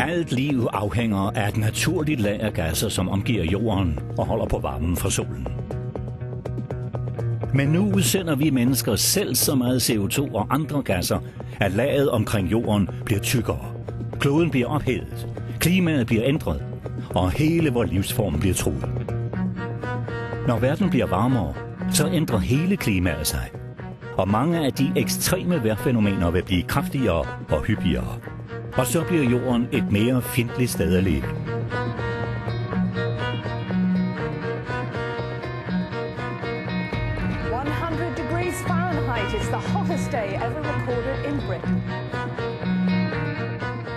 Alt liv afhænger af et naturligt lag af gasser, som omgiver jorden og holder på varmen fra solen. Men nu udsender vi mennesker selv så meget CO2 og andre gasser, at laget omkring jorden bliver tykkere. Kloden bliver ophedet, klimaet bliver ændret, og hele vores livsform bliver truet. Når verden bliver varmere, så ændrer hele klimaet sig. Og mange af de ekstreme vejrfænomener vil blive kraftigere og hyppigere. Og så bliver jorden et mere fjendtligt sted at leve. It's the hottest day ever recorded in Britain.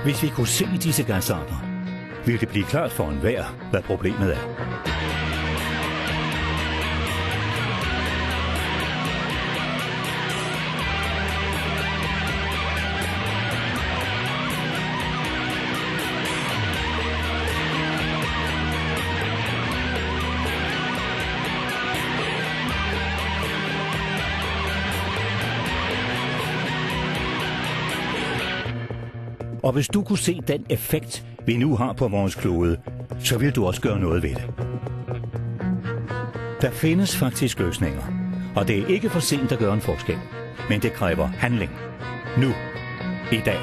Hvis vi kunne se disse gasarter, ville det blive klart for enhver, hvad problemet er. Og hvis du kunne se den effekt, vi nu har på vores klode, så vil du også gøre noget ved det. Der findes faktisk løsninger, og det er ikke for sent at gøre en forskel. Men det kræver handling. Nu. I dag.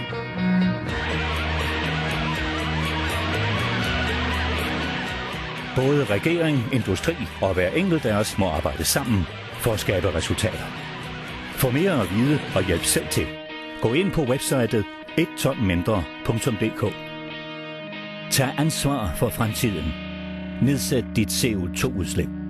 Både regering, industri og hver enkelt af os må arbejde sammen for at skabe resultater. For mere at vide og hjælp selv til, gå ind på websitet 1tonmindre.dk. Tag ansvar for fremtiden. Nedsæt dit CO2-udslip.